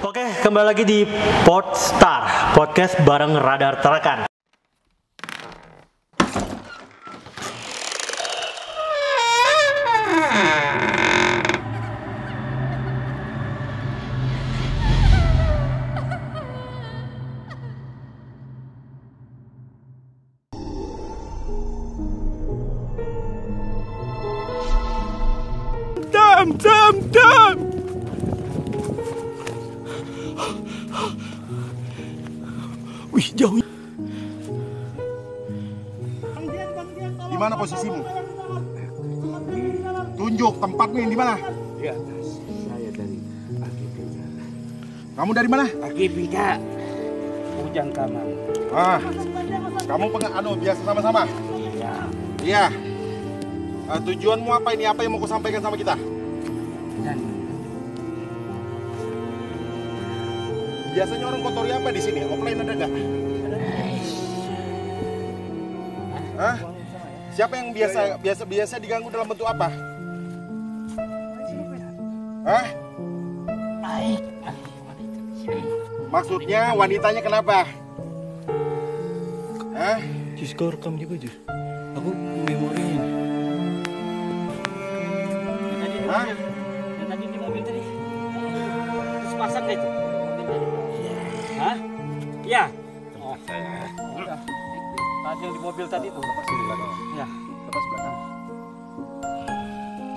Oke, kembali lagi di Podstar, podcast bareng Radar Tarakan. Dam. Wih, jauh. Di mana posisimu? Tunjuk tempatmu yang di mana? Di atas. Saya dari Akipika. Kamu dari mana? Akipika. Ujang Kamang. Kamu biasa sama-sama? Iya. Iya. Tujuanmu apa ini? Apa yang mau kau sampaikan sama kita? Dan Biasanya orang kotori apa di sini? Offline ada nggak? Hah? Siapa yang biasa diganggu dalam bentuk apa? Hah? Maksudnya wanitanya kenapa? Hah? Jus, kau rekam juga, Jus. Aku memoriin. Hah? yang tadi di mobil tadi. Terus pasang deh itu. Hah? Iya. Oh. Tadi yang di mobil tadi itu. Iya. Lepas belakang.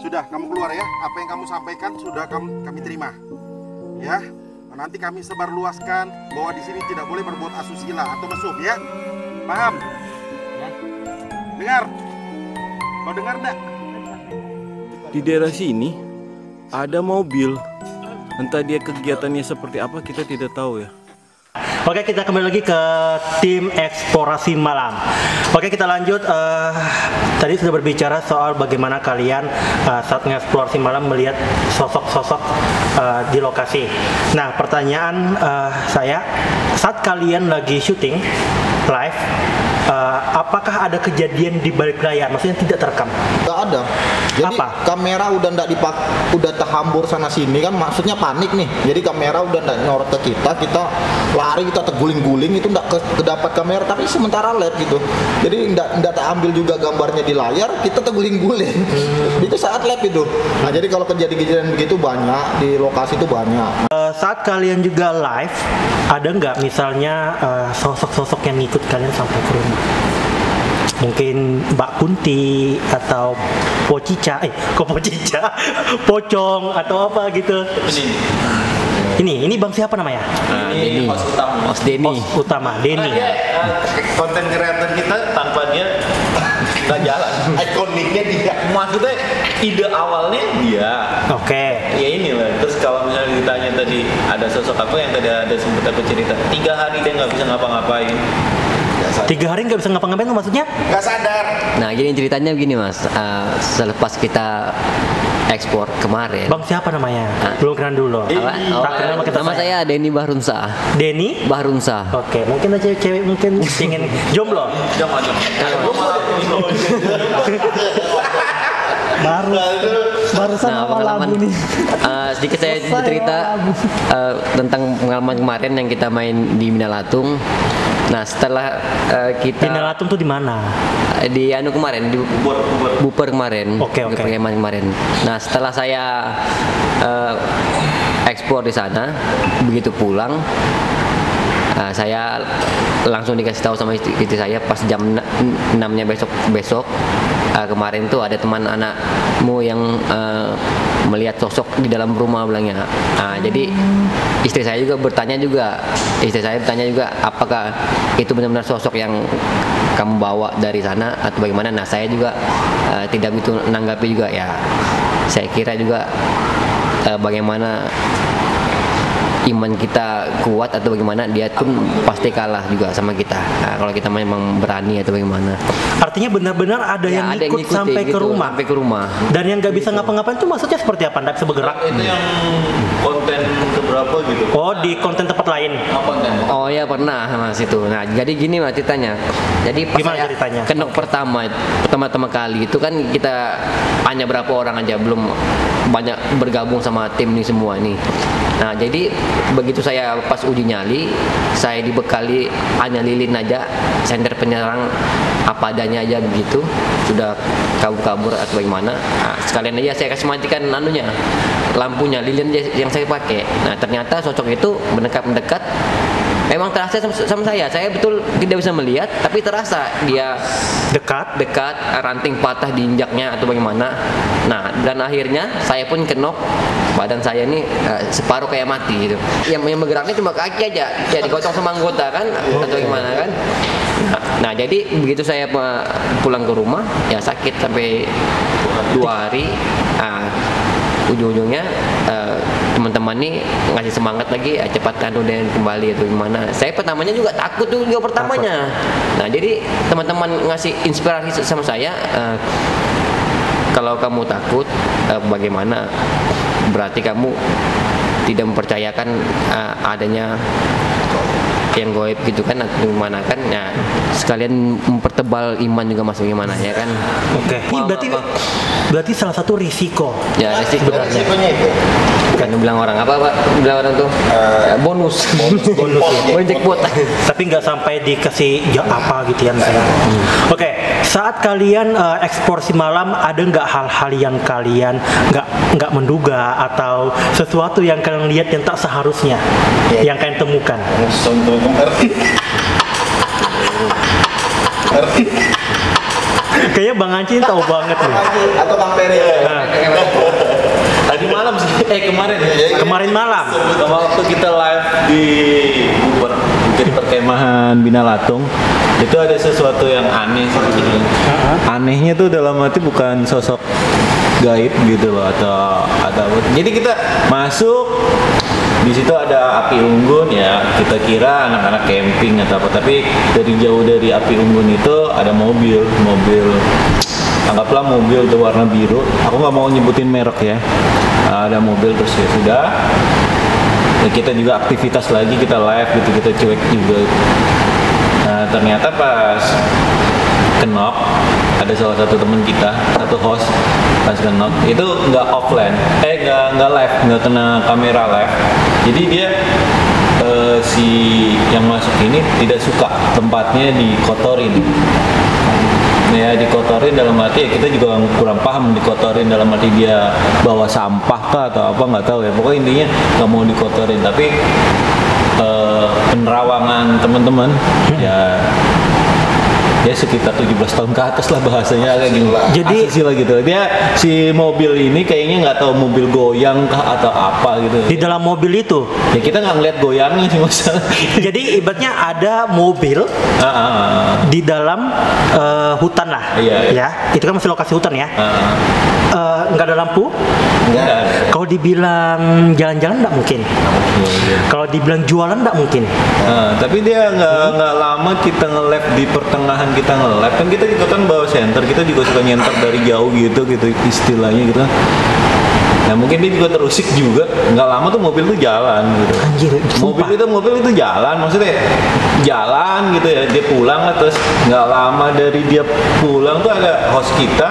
Sudah, kamu keluar ya. Apa yang kamu sampaikan sudah kami terima. Ya. Nanti kami sebarluaskan bahwa di sini tidak boleh berbuat asusila atau mesum ya. Paham? Ya. Dengar? Kau dengar enggak? Di daerah sini ada mobil. Entah dia kegiatannya seperti apa, kita tidak tahu ya. Oke, kita kembali lagi ke tim eksplorasi malam. Oke, kita lanjut. Tadi sudah berbicara soal bagaimana kalian saat mengeksplorasi malam melihat sosok-sosok di lokasi. Nah, pertanyaan saya, saat kalian lagi syuting live, apakah ada kejadian di balik layar? Maksudnya tidak terekam? Nggak ada. Jadi Apa? kamera udah nggak udah terhambur sana sini kan, maksudnya panik nih. Jadi kamera udah nggak nyorot ke kita lari, kita terguling-guling, itu nggak kedapat kamera. Tapi sementara lab gitu. Jadi nggak terambil juga gambarnya di layar, kita terguling-guling. Itu saat lab itu. Nah, jadi kalau kejadian begitu banyak di lokasi itu banyak. Saat kalian juga live, ada nggak misalnya sosok-sosok yang ngikut kalian sampai ke rumah? Mungkin Mbak Kunti atau Pocica, Pocong atau apa gitu. Ini Bang siapa namanya? Ini host Denny. Host utama, Denny. Konten kreator kita tanpa dia nggak jalan. Ikoniknya dia. Maksudnya ide awalnya dia. Oke. Ya inilah. Terus kalau misalnya ditanya tadi ada sosok apa yang tadi ada sempat aku cerita. 3 hari dia nggak bisa ngapa-ngapain. 3 hari nggak bisa ngapa-ngapain tuh maksudnya? Nggak sadar. Nah, gini ceritanya begini Mas. Selepas kita ekspor kemarin. Bang siapa namanya? Belum kenal dulu. Apa? Tak kenal sama kita Nama saya Denny Bahrunsa. Denny. Bahrunsa. Oke, mungkin ada cewek mungkin ingin jomblo. Barusan pengalaman nih. Sedikit saya cerita tentang pengalaman kemarin yang kita main di Minalatung. Nah, setelah kita Minalatung tuh di mana? di anu kemarin di Buper kemarin. Oke. Perkemahan kemarin. Nah, setelah saya ekspor di sana, begitu pulang saya langsung dikasih tahu sama istri saya pas jam 6-nya besok kemarin tuh ada teman anakmu yang melihat sosok di dalam rumah bilangnya. Jadi istri saya bertanya juga apakah itu benar-benar sosok yang kamu bawa dari sana atau bagaimana. Nah, saya juga tidak begitu menanggapi juga ya. Saya kira juga bagaimana iman kita kuat atau bagaimana, dia pun pasti kalah juga sama kita. Nah, kalau kita memang berani atau bagaimana. Artinya benar-benar ada yang ada ikut ngikuti sampai gitu, ke rumah. Sampai ke rumah. Dan yang nggak bisa ngapa-ngapain tuh maksudnya seperti apa? Nggak bisa bergerak? Itu yang konten konten keberapa gitu. Oh, di konten tempat lain. Konten. Oh ya pernah Mas itu. Nah jadi gini Mas ceritanya. Jadi pas Gimana saya ceritanya? kenok pertama kali itu kan kita hanya berapa orang aja, belum banyak bergabung sama tim ini semua nih. Nah jadi begitu saya pas uji nyali, saya dibekali hanya lilin aja, senter penyerang apa adanya aja begitu, sudah kabur-kabur atau bagaimana. Nah, sekalian aja saya kasih matikan anunya, lampunya, lilin aja yang saya pakai. Nah ternyata sosok itu mendekat. Memang terasa sama saya betul tidak bisa melihat, tapi terasa dia dekat, ranting patah diinjaknya atau bagaimana. Nah, dan akhirnya saya pun kenok, badan saya ini separuh kayak mati gitu. Yang bergeraknya cuma kaki aja, ya digotong sama anggota kan, atau gimana kan. Nah, jadi begitu saya pulang ke rumah, ya sakit sampai 2 hari. Ujung-ujungnya teman-teman nih ngasih semangat lagi, cepat dan kembali atau gimana. Saya pertamanya juga takut tuh juga pertamanya. Nah jadi teman-teman ngasih inspirasi sama saya, kalau kamu takut bagaimana, berarti kamu tidak mempercayakan adanya yang goib gitu kan, atau gimana kan. Ya sekalian mempertebal iman juga mas, gimana ya kan. Oke. Ini berarti salah satu risiko. Ya risiko Risikonya itu kan bilang orang apa Pak? Bilang orang tuh bonus ya. Jackpot. Tapi nggak sampai dikasih apa gitu ya misalnya. Oke, saat kalian eksplorasi malam, ada nggak hal-hal yang kalian nggak menduga atau sesuatu yang kalian lihat yang tak seharusnya yang kalian temukan? Kayaknya Bang Anci tahu banget nih. atau Kang Peri. Tadi malam sih, Kemarin malam. waktu kita live di perkemahan Bina Latung, itu ada sesuatu yang aneh sebetulnya. Anehnya tuh dalam arti bukan sosok gaib gitu loh, atau ada. Jadi kita masuk, di situ ada api unggun ya, kita kira anak-anak camping atau apa, tapi dari jauh dari api unggun itu ada mobil, anggaplah mobil tuh warna biru, aku nggak mau nyebutin merek ya. Ada mobil, terus ya sudah, ya kita juga aktivitas lagi, kita live gitu, kita cuek juga. Nah ternyata pas kenok, ada salah satu teman kita, satu host pas kenok itu nggak offline, nggak live, nggak kena kamera live. Jadi dia si yang masuk ini tidak suka tempatnya dikotorin. Ya dikotorin dalam arti ya, kita juga kurang paham dikotorin dalam arti dia bawa sampah kah atau apa, nggak tahu ya. Pokoknya intinya nggak mau dikotorin, tapi penerawangan teman-teman ya sekitar 17 tahun ke atas lah bahasanya kayak gitu. Jadi asusila gitu. Dia si mobil ini kayaknya nggak tahu mobil goyang kah atau apa gitu. Di dalam mobil itu Ya kita nggak ngeliat goyangnya sih masalah. jadi ibaratnya ada mobil di dalam hutan lah. Iya. Ya, itu kan masih lokasi hutan ya. Nggak ada lampu. Enggak. Kalau dibilang jalan-jalan nggak mungkin. Kalau dibilang jualan nggak mungkin. Tapi dia nggak lama kita nge-live di pertengahan kita nge-live, kan kita juga kan bawa center, kita juga suka nyenter dari jauh gitu istilahnya gitu. Nah mungkin dia juga terusik juga, nggak lama tuh mobil tuh jalan gitu. Anjir, sumpah. mobil itu jalan, maksudnya jalan gitu ya, dia pulang lah, terus nggak lama dari dia pulang tuh ada host kita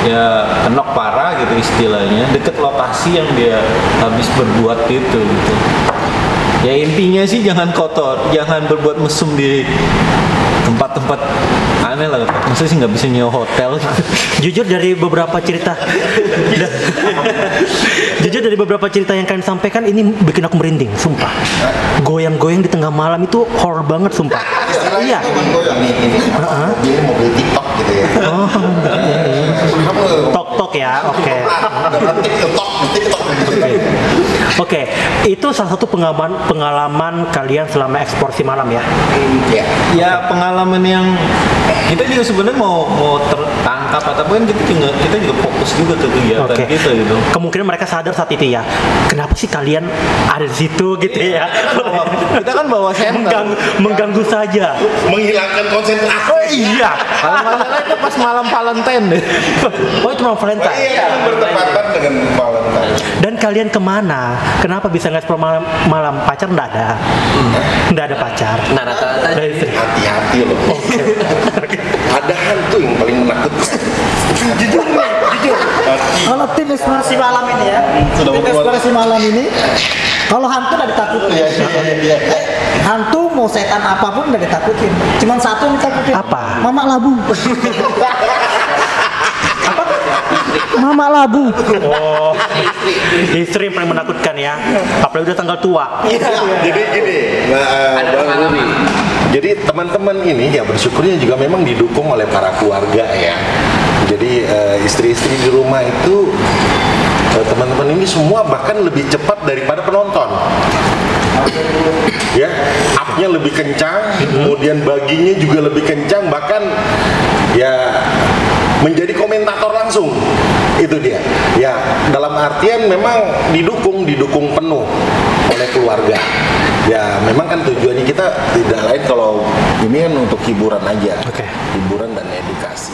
ya kenok parah gitu istilahnya, deket lokasi yang dia habis berbuat gitu. Ya intinya sih jangan kotor, jangan berbuat mesum di tempat-tempat aneh lah. Maksudnya sih nggak bisa nyewa hotel gitu. Jujur dari beberapa cerita yang kalian sampaikan ini bikin aku merinding, sumpah. Goyang-goyang di tengah malam itu horror banget, sumpah. Iya. Mobil TikTok gitu ya. Oh, tok-tok ya, oke. Oke, itu salah satu pengalaman kalian selama eksplorasi malam ya? Ya pengalaman yang kita juga sebenarnya mau tangkap atau kan kita juga fokus juga ke kegiatan Oke. kita gitu. Kemungkinan mereka sadar saat itu ya. Kenapa sih kalian ada di situ gitu ya? Kita kan bawa center. Mengganggu saja. Menghilangkan konsentrasi. Oh iya. Kalau nggak salah itu pas malam Valentine deh. Oh itu malam Valentine. Iya, bertepatan dengan Valentine. Dan kalian kemana? Kenapa bisa nge-explore malam? Pacar nggak ada? Nggak ada pacar. Nah, rata-rata Ada istri. Hati-hati loh. Ada hantu yang paling menakutkan. Jujur. Kalau tim eksplorasi malam ini ya, tim eksplorasi malam ini, kalau hantu udah ditakutin. Hantu mau setan apapun udah ditakutin. Cuman satu yang ditakutin. Apa? Mama labu. Mama labu. Oh, istri yang paling menakutkan ya. Apalagi udah tanggal tua. Jadi gini, Bang Rudi. Jadi teman-teman ini ya bersyukurnya juga memang didukung oleh para keluarga ya. Jadi istri-istri di rumah itu teman-teman ini semua bahkan lebih cepat daripada penonton. Ya, up-nya lebih kencang, kemudian baginya juga lebih kencang, bahkan ya menjadi komentator langsung. Itu dia. Ya, dalam artian memang didukung penuh oleh keluarga. Ya, memang kan tujuannya kita tidak lain kalau ini kan untuk hiburan aja. Oke. Hiburan dan edukasi.